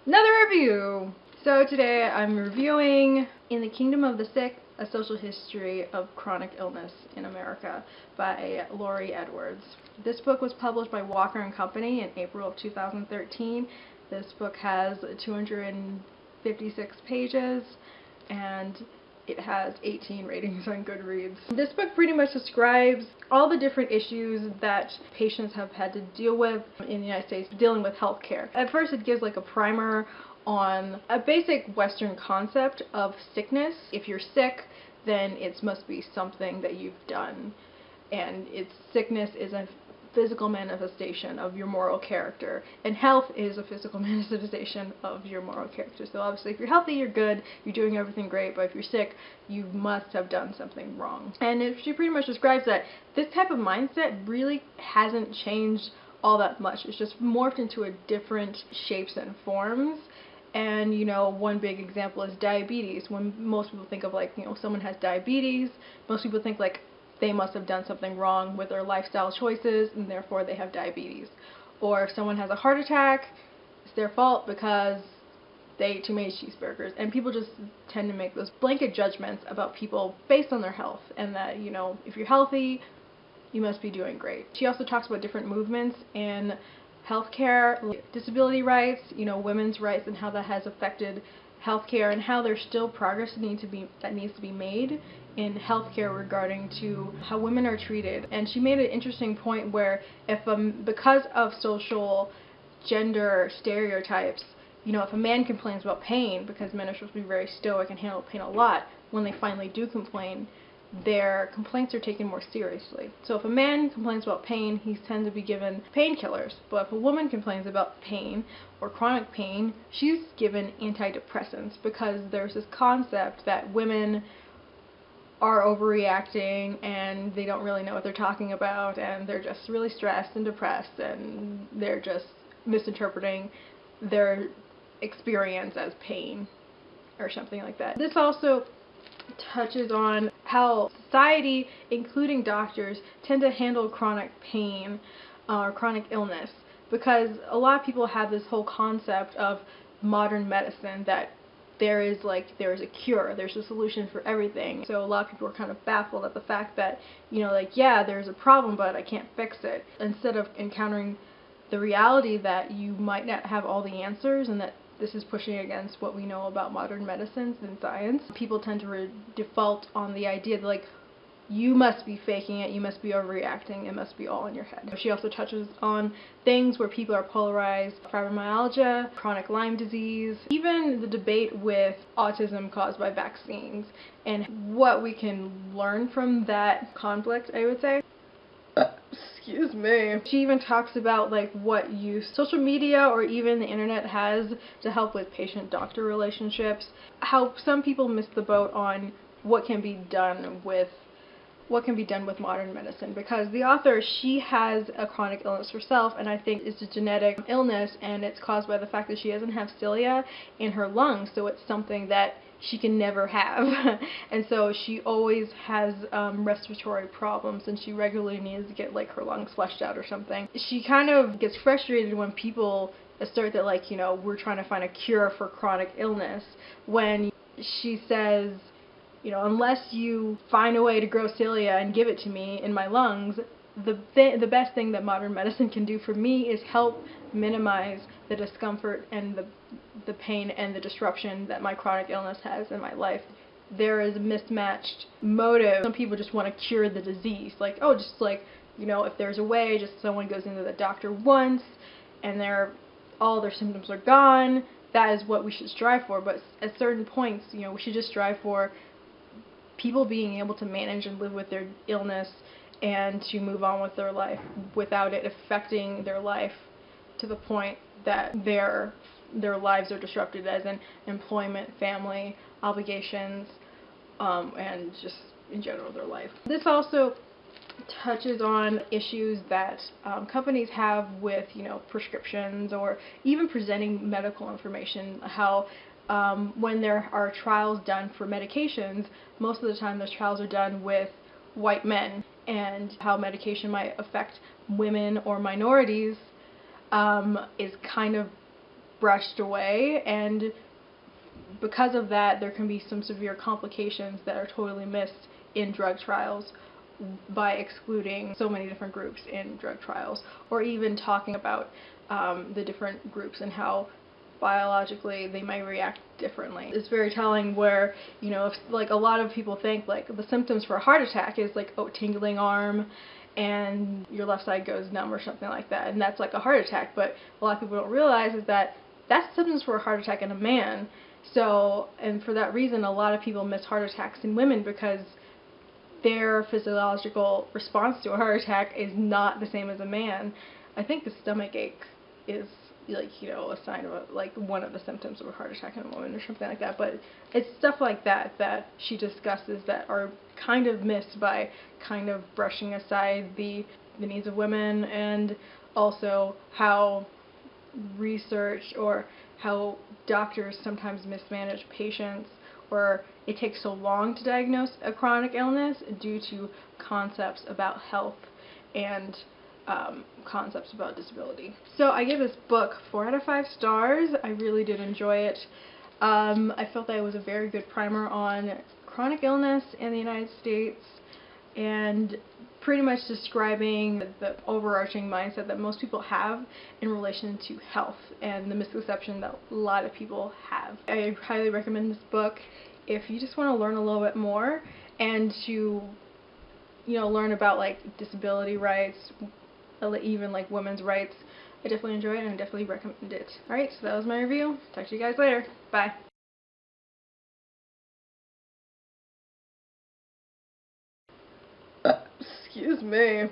Another review! So today I'm reviewing In the Kingdom of the Sick, A Social History of Chronic Illness in America by Laurie Edwards. This book was published by Walker & Company in April of 2013. This book has 256 pages and it has 18 ratings on Goodreads. This book pretty much describes all the different issues that patients have had to deal with in the United States dealing with healthcare. At first it gives like a primer on a basic Western concept of sickness. If you're sick, then it must be something that you've done, and sickness is a physical manifestation of your moral character, and health is a physical manifestation of your moral character. So obviously if you're healthy, you're good, you're doing everything great, but if you're sick, you must have done something wrong. And she pretty much describes that this type of mindset really hasn't changed all that much. It's just morphed into a different shapes and forms. And, you know, one big example is diabetes. When most people think of, like, you know, someone has diabetes, most people think, like, they must have done something wrong with their lifestyle choices and therefore they have diabetes. Or if someone has a heart attack, it's their fault because they ate too many cheeseburgers. And people just tend to make those blanket judgments about people based on their health, and that, you know, if you're healthy, you must be doing great. She also talks about different movements in healthcare, disability rights, you know, women's rights, and how that has affected healthcare, and how there's still progress that needs to be made in healthcare regarding to how women are treated. And she made an interesting point where if because of social gender stereotypes, you know, if a man complains about pain, because men are supposed to be very stoic and handle pain a lot, when they finally do complain, their complaints are taken more seriously. So if a man complains about pain, he tends to be given painkillers. But if a woman complains about pain or chronic pain, she's given antidepressants, because there's this concept that women are overreacting and they don't really know what they're talking about, and they're just really stressed and depressed, and they're just misinterpreting their experience as pain or something like that. This also touches on how society, including doctors, tend to handle chronic pain or chronic illness, because a lot of people have this whole concept of modern medicine that there is a cure, there's a solution for everything. So a lot of people are kind of baffled at the fact that, you know, like, yeah, there's a problem, but I can't fix it. Instead of encountering the reality that you might not have all the answers, and that this is pushing against what we know about modern medicines and science, people tend to default on the idea that, like, you must be faking it, you must be overreacting, it must be all in your head. She also touches on things where people are polarized: fibromyalgia, chronic Lyme disease, even the debate with autism caused by vaccines, and what we can learn from that conflict, I would say. Excuse me. She even talks about, like, what use social media or even the internet has to help with patient-doctor relationships, how some people miss the boat on what can be done with modern medicine, because the author, she has a chronic illness herself, and I think it's a genetic illness, and it's caused by the fact that she doesn't have cilia in her lungs, so it's something that she can never have. And so she always has respiratory problems, and she regularly needs to get, like, her lungs flushed out or something. She kind of gets frustrated when people assert that, like, you know, we're trying to find a cure for chronic illness, when she says, you know, unless you find a way to grow cilia and give it to me in my lungs, the best thing that modern medicine can do for me is help minimize the discomfort and the pain and the disruption that my chronic illness has in my life. There is a mismatched motive. Some people just want to cure the disease, like, oh, just, like, you know, if there's a way, just someone goes into the doctor once and all their symptoms are gone, that is what we should strive for. But at certain points, you know, we should just strive for people being able to manage and live with their illness and to move on with their life without it affecting their life to the point that their lives are disrupted, as in employment, family, obligations, and just in general their life. This also touches on issues that companies have with, you know, prescriptions or even presenting medical information, how when there are trials done for medications, most of the time those trials are done with white men, and how medication might affect women or minorities is kind of brushed away, and because of that there can be some severe complications that are totally missed in drug trials by excluding so many different groups in drug trials, or even talking about the different groups and how biologically they might react differently. It's very telling where, you know, if, like, a lot of people think like the symptoms for a heart attack is like, oh, tingling arm and your left side goes numb or something like that, and that's like a heart attack. But a lot of people don't realize is that that's symptoms for a heart attack in a man. So, and for that reason, a lot of people miss heart attacks in women because their physiological response to a heart attack is not the same as a man. I think the stomach ache is, like, you know, a sign of like one of the symptoms of a heart attack in a woman or something like that. But it's stuff like that that she discusses that are kind of missed by kind of brushing aside the needs of women, and also how research or how doctors sometimes mismanage patients, or it takes so long to diagnose a chronic illness due to concepts about health and concepts about disability. So I give this book 4 out of 5 stars. I really did enjoy it. I felt that it was a very good primer on chronic illness in the United States, and pretty much describing the overarching mindset that most people have in relation to health and the misconception that a lot of people have. I highly recommend this book if you just want to learn a little bit more and to, you know, learn about like disability rights, even like women's rights. I definitely enjoy it and I definitely recommend it. Alright, so that was my review. Talk to you guys later. Bye. Excuse me.